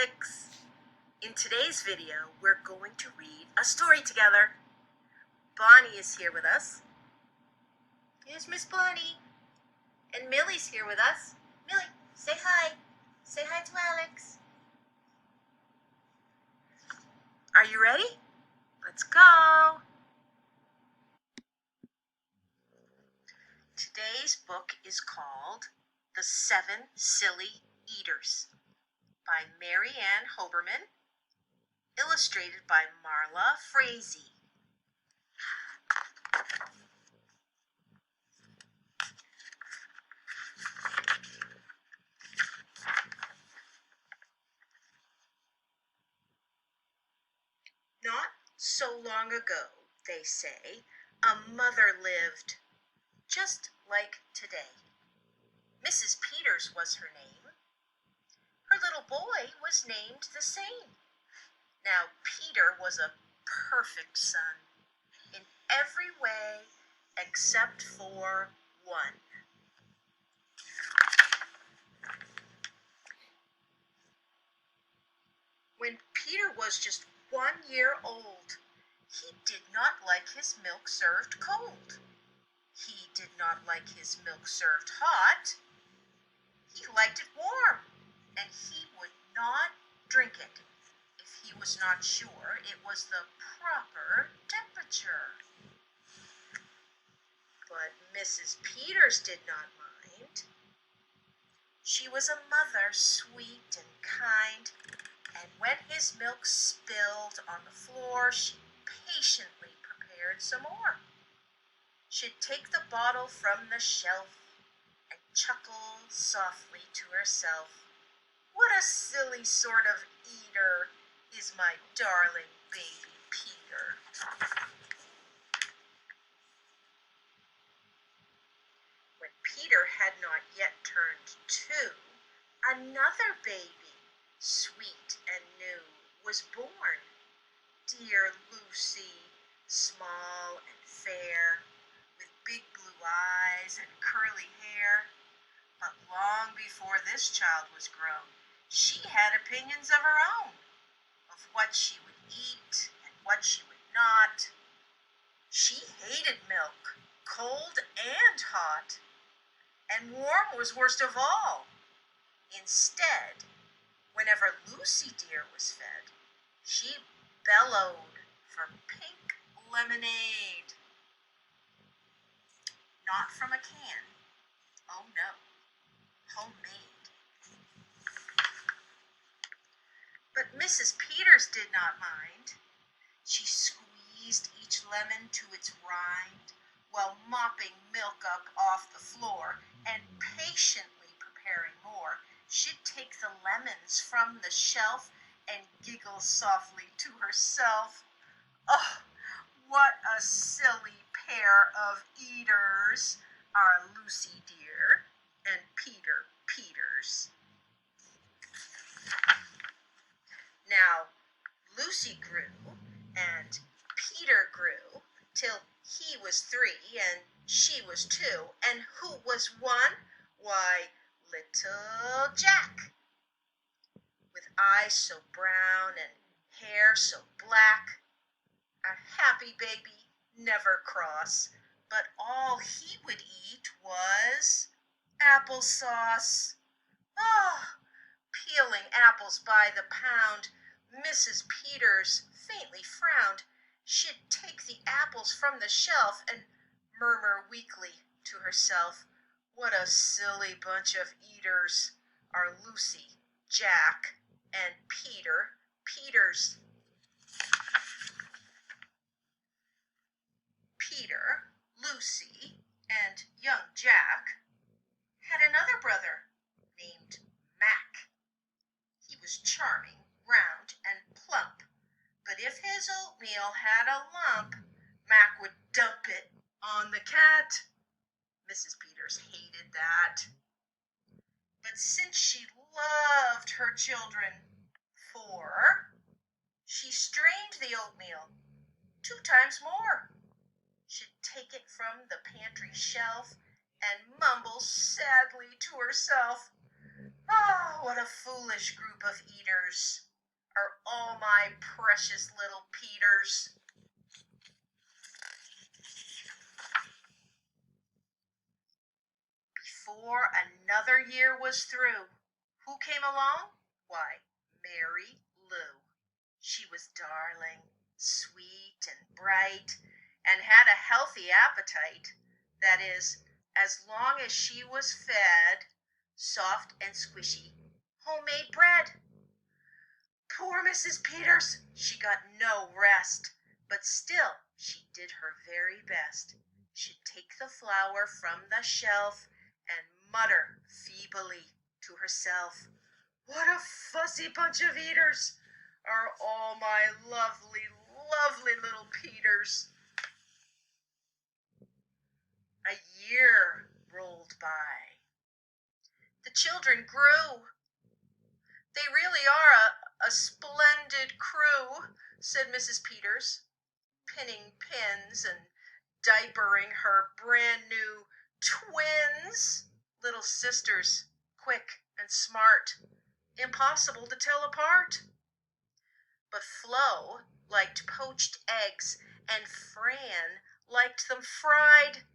Alex! In today's video, we're going to read a story together. Bonnie is here with us. Here's Miss Bonnie. And Millie's here with us. Millie, say hi. Say hi to Alex. Are you ready? Let's go. Today's book is called The 7 Silly Eaters by Mary Ann Hoberman, illustrated by Marla Frazee. Not so long ago, they say, a mother lived just like today. Mrs. Peters was her name. Her little boy was named the same. Now, Peter was a perfect son in every way except for one. When Peter was just 1 year old, he did not like his milk served cold. He did not like his milk served hot. He liked it warm, and he would not drink it if he was not sure it was the proper temperature. But Mrs. Peters did not mind. She was a mother sweet and kind, and when his milk spilled on the floor, she patiently prepared some more. She'd take the bottle from the shelf and chuckle softly to herself. What a silly sort of eater is my darling baby Peter. When Peter had not yet turned 2, another baby, sweet and new, was born. Dear Lucy, small and fair, with big blue eyes and curly hair. But long before this child was grown, she had opinions of her own, of what she would eat and what she would not. She hated milk, cold and hot, and warm was worst of all. Instead, whenever Lucy dear was fed, she bellowed for pink lemonade. Not from a can. Oh no, homemade. But Mrs. Peters did not mind. She squeezed each lemon to its rind while mopping milk up off the floor and patiently preparing more. She'd take the lemons from the shelf and giggle softly to herself. Oh, what a silly pair of eaters are Lucy dear and Peter Peters. Now, Lucy grew and Peter grew till he was 3 and she was 2. And who was 1? Why, little Jack, with eyes so brown and hair so black. A happy baby, never cross, but all he would eat was applesauce. Oh, peeling apples by the pound, Mrs. Peters faintly frowned. She'd take the apples from the shelf and murmur weakly to herself, what a silly bunch of eaters are Lucy, Jack, and Peter Peters. Peter, Lucy, and young Jack had another brother named Mac. He was charming, round, and plump, but if his oatmeal had a lump, Mac would dump it on the cat. Mrs. Peters hated that. But since she loved her children 4, she strained the oatmeal 2 times more. She'd take it from the pantry shelf and mumble sadly to herself, oh, what a foolish group of eaters are all my precious little Peters. Before another year was through, who came along? Why, Mary Lou. She was darling, sweet and bright, and had a healthy appetite. That is, as long as she was fed soft and squishy homemade bread. Poor Mrs. Peters, she got no rest, but still she did her very best. She'd take the flour from the shelf and mutter feebly to herself, "What a fussy bunch of eaters are all my lovely, lovely little Peters." A year rolled by. The children grew. "They really are a splendid crew," said Mrs. Peters, pinning pins and diapering her brand new twins, little sisters, quick and smart, impossible to tell apart. But Flo liked poached eggs and Fran liked them fried.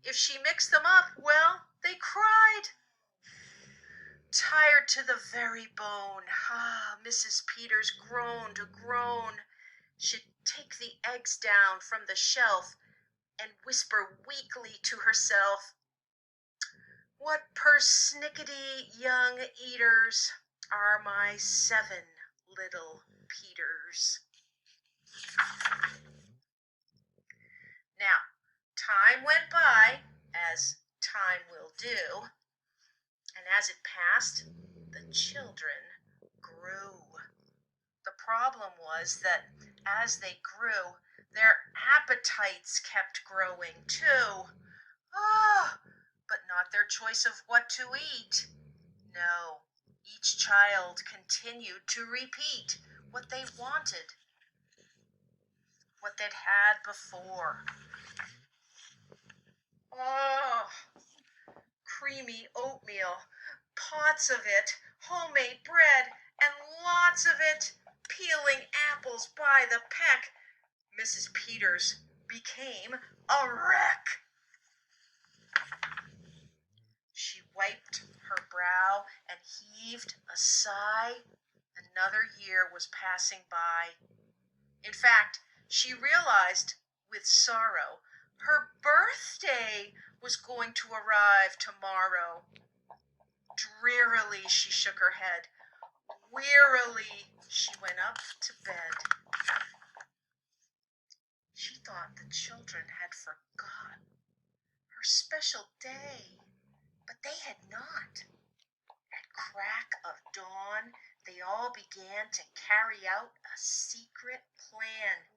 If she mixed them up, well, they cried. Tired to the very bone, Mrs. Peters groaned a groan. She'd take the eggs down from the shelf and whisper weakly to herself, "What persnickety young eaters are my 7 little Peters." Now, time went by, as time will do, and as it passed, the children grew. The problem was that as they grew, their appetites kept growing too. But not their choice of what to eat. No, each child continued to repeat what they wanted, what they'd had before. Creamy oatmeal, pots of it, homemade bread, and lots of it, peeling apples by the peck. Mrs. Peters became a wreck. She wiped her brow and heaved a sigh. Another year was passing by. In fact, she realized with sorrow her birthday was going to arrive tomorrow. Drearily she shook her head. Wearily she went up to bed. She thought the children had forgotten her special day, but they had not. At crack of dawn, they all began to carry out a secret plan.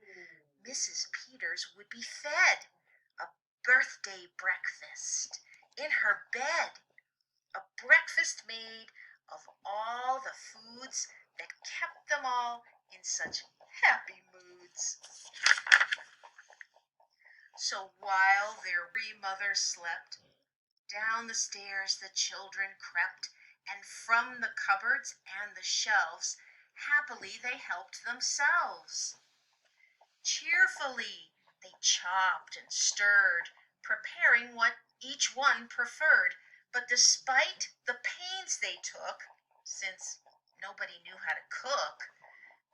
Mrs. Peters would be fed a birthday breakfast in her bed, a breakfast made of all the foods that kept them all in such happy moods. So while their wee mother slept, down the stairs the children crept, and from the cupboards and the shelves happily they helped themselves. Cheerfully they chopped and stirred, preparing what each one preferred. But despite the pains they took, since nobody knew how to cook,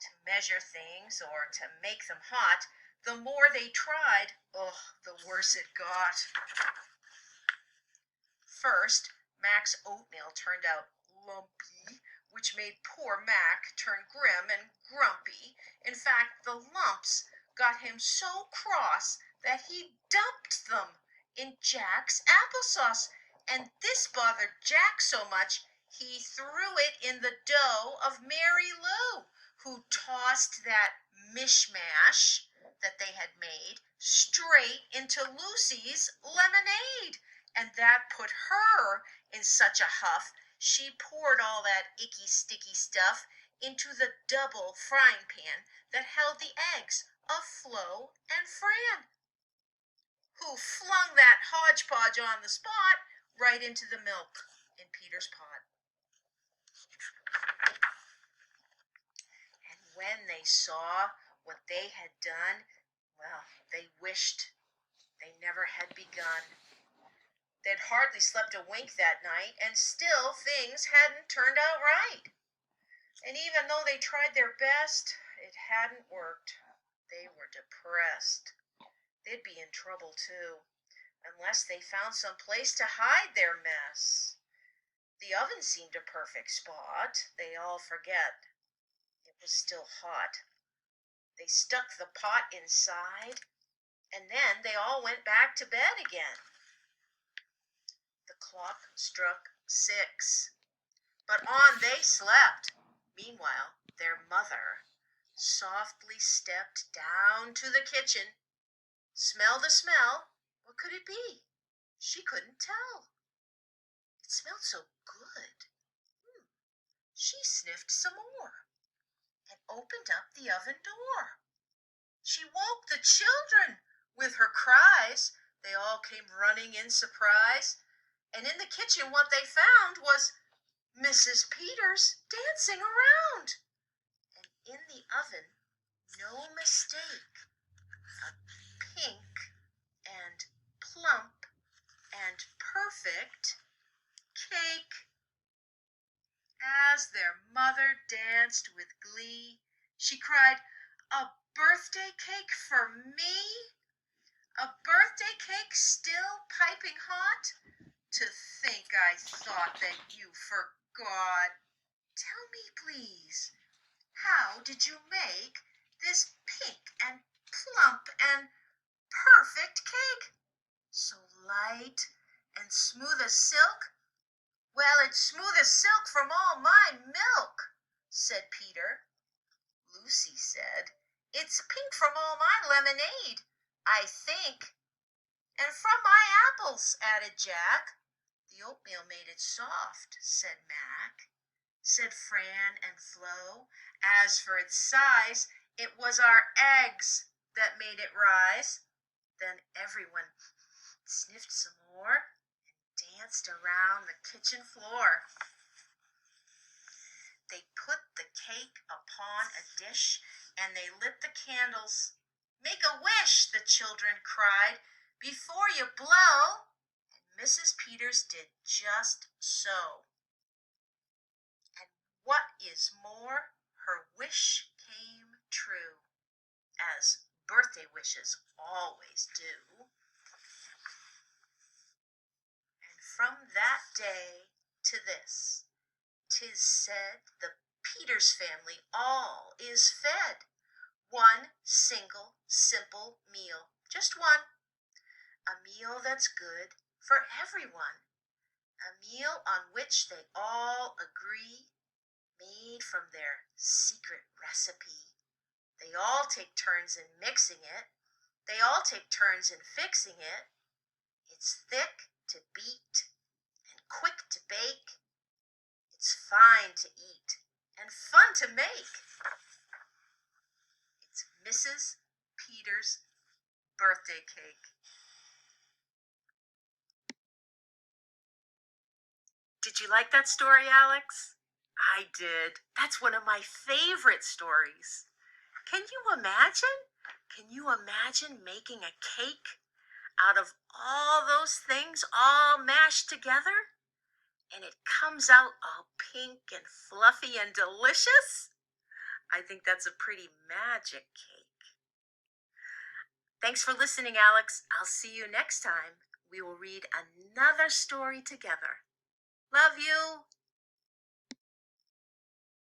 to measure things or to make them hot, the more they tried, the worse it got. First, Mac's oatmeal turned out lumpy, which made poor Mac turn grim and grumpy. In fact, the lumps got him so cross that he dumped them in Jack's applesauce, and this bothered Jack so much he threw it in the dough of Mary Lou, who tossed that mishmash that they had made straight into Lucy's lemonade, and that put her in such a huff she poured all that icky sticky stuff into the double frying pan that held the eggs of Flo and Fran, who flung that hodgepodge on the spot right into the milk in Peter's pot. And when they saw what they had done, well, they wished they never had begun. They'd hardly slept a wink that night, and still things hadn't turned out right. And even though they tried their best, it hadn't worked. They were depressed. They'd be in trouble too, unless they found some place to hide their mess. The oven seemed a perfect spot. They all forget it was still hot. They stuck the pot inside, and then they all went back to bed again. The clock struck 6, but on they slept. Meanwhile, their mother softly stepped down to the kitchen, smelled a smell. What could it be? She couldn't tell. It smelled so good. She sniffed some more and opened up the oven door. She woke the children with her cries. They all came running in surprise. And in the kitchen what they found was Mrs. Peters dancing around. And in the oven, no mistake, a pink and plump and perfect cake. As their mother danced with glee, she cried, "A birthday cake for me? A birthday cake still piping hot? To think I thought that you forgot. Tell me, please, how did you make this pink and plump and perfect cake? So light and smooth as silk?" "Well, it's smooth as silk from all my milk," said Peter. Lucy said, "It's pink from all my lemonade, I think." "And from my apples," added Jack. "The oatmeal made it soft," said Mac. Said Fran and Flo, "As for its size, it was our eggs that made it rise." Then everyone sniffed some more and danced around the kitchen floor. They put the cake upon a dish and they lit the candles. "Make a wish," the children cried, "before you blow." And Mrs. Peters did just so. And what is more, her wish came true, as birthday wishes always do. And from that day to this, 'tis said the Peters family all is fed. One single, simple meal, just one. A meal that's good for everyone. A meal on which they all agree, made from their secret recipe. They all take turns in mixing it. They all take turns in fixing it. It's thick to beat and quick to bake. It's fine to eat and fun to make. It's Mrs. Peters' birthday cake. Did you like that story, Alex? I did. That's one of my favorite stories. Can you imagine? Can you imagine making a cake out of all those things all mashed together? And it comes out all pink and fluffy and delicious? I think that's a pretty magic cake. Thanks for listening, Alex. I'll see you next time. We will read another story together. Love you.